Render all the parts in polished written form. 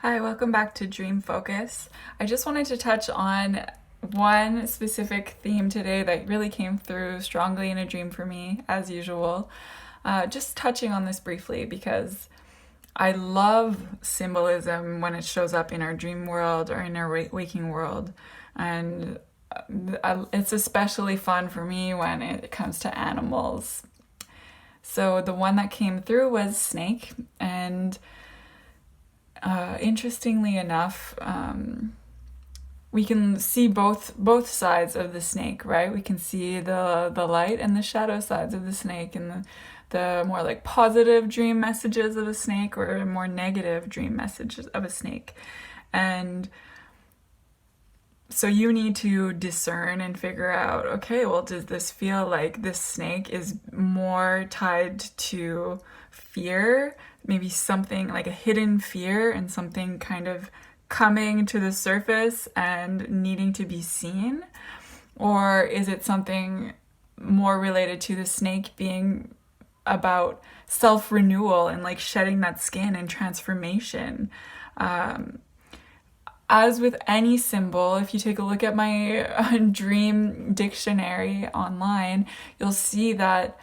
Hi, welcome back to Dream Focus. I just wanted to touch on one specific theme today that really came through strongly in a dream for me, as usual. Just touching on this briefly because I love symbolism when it shows up in our dream world or in our waking world. And it's especially fun for me when it comes to animals. So the one that came through was snake, and interestingly enough, we can see both sides of the snake, right? We can see the light and the shadow sides of the snake, and the more like positive dream messages of a snake or more negative dream messages of a snake. And so you need to discern and figure out, okay, well, does this feel like this snake is more tied to fear, maybe something like a hidden fear and something kind of coming to the surface and needing to be seen? Or is it something more related to the snake being about self-renewal and like shedding that skin and transformation? As with any symbol, if you take a look at my dream dictionary online, you'll see that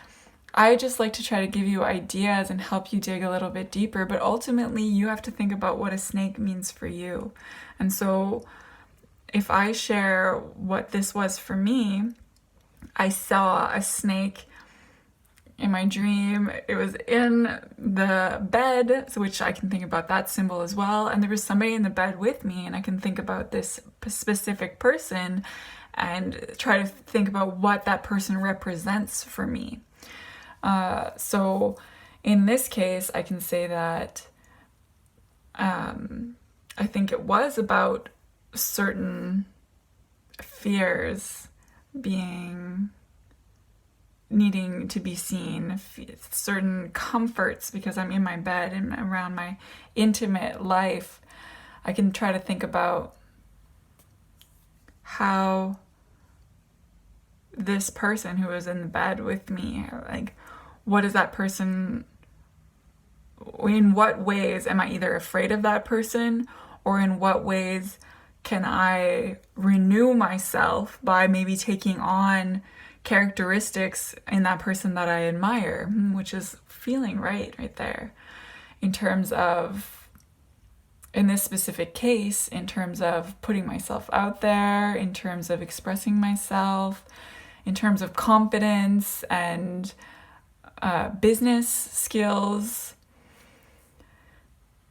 I just like to try to give you ideas and help you dig a little bit deeper, but ultimately you have to think about what a snake means for you. And so if I share what this was for me, I saw a snake in my dream. It was in the bed, so which I can think about that symbol as well. And there was somebody in the bed with me, and I can think about this specific person and try to think about what that person represents for me. So in this case, I can say that I think it was about certain fears needing to be seen, certain comforts because I'm in my bed and around my intimate life. I can try to think about how this person who was in the bed with me, like, what is that person, in what ways am I either afraid of that person, or in what ways can I renew myself by maybe taking on characteristics in that person that I admire, which is feeling right there. In terms of, in this specific case, in terms of putting myself out there, in terms of expressing myself, in terms of confidence and business skills.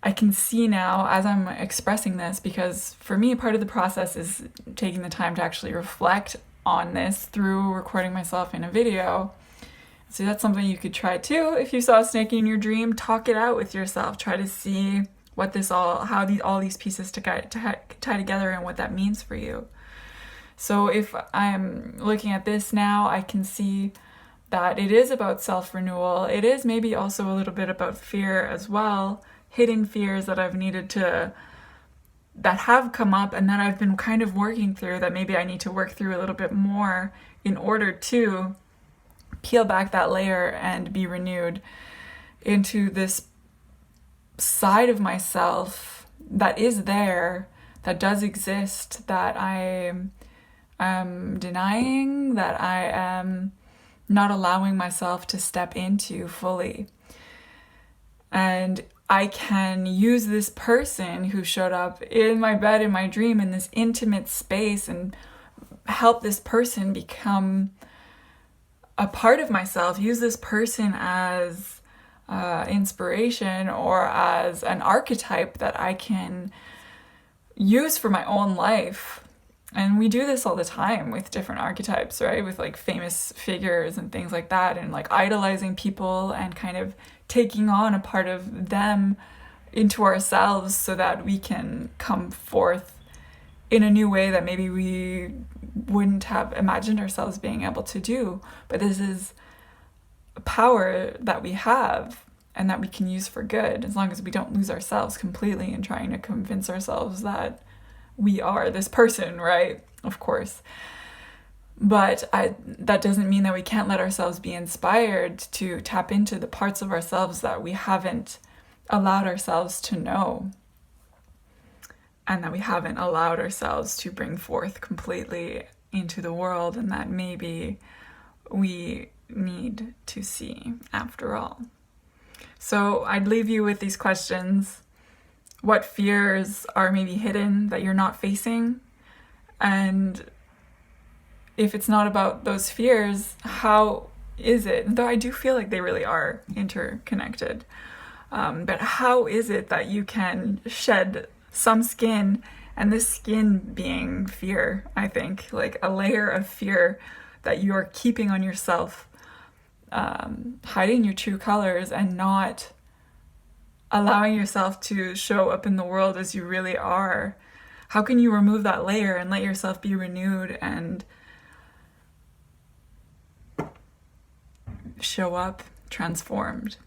I can see now as I'm expressing this, because for me, part of the process is taking the time to actually reflect on this through recording myself in a video. So that's something you could try too. If you saw a snake in your dream, talk it out with yourself. Try to see what all these pieces tie together and what that means for you. So if I'm looking at this now, I can see that it is about self-renewal. It is maybe also a little bit about fear as well, hidden fears that that have come up and that I've been kind of working through, that maybe I need to work through a little bit more in order to peel back that layer and be renewed into this side of myself that is there, that does exist, that I am denying, that I am not allowing myself to step into fully. And I can use this person who showed up in my bed, in my dream, in this intimate space, and help this person become a part of myself. Use this person as inspiration or as an archetype that I can use for my own life. And we do this all the time with different archetypes, right? With like famous figures and things like that, and like idolizing people and kind of taking on a part of them into ourselves so that we can come forth in a new way that maybe we wouldn't have imagined ourselves being able to do. But this is a power that we have and that we can use for good, as long as we don't lose ourselves completely in trying to convince ourselves that we are this person, right? Of course. But that doesn't mean that we can't let ourselves be inspired to tap into the parts of ourselves that we haven't allowed ourselves to know. and that we haven't allowed ourselves to bring forth completely into the world, and that maybe we need to see after all. So I'd leave you with these questions. What fears are maybe hidden that you're not facing? And if it's not about those fears, how is it, though I do feel like they really are interconnected, but how is it that you can shed some skin, and this skin being fear, I think, like a layer of fear that you're keeping on yourself, hiding your true colors and not allowing yourself to show up in the world as you really are? How can you remove that layer and let yourself be renewed and show up transformed?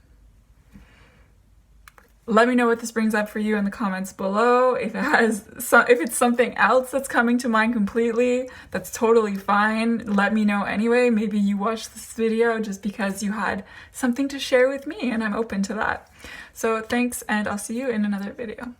Let me know what this brings up for you in the comments below. If it's something else that's coming to mind completely, that's totally fine. Let me know anyway. Maybe you watched this video just because you had something to share with me, and I'm open to that. So thanks, and I'll see you in another video.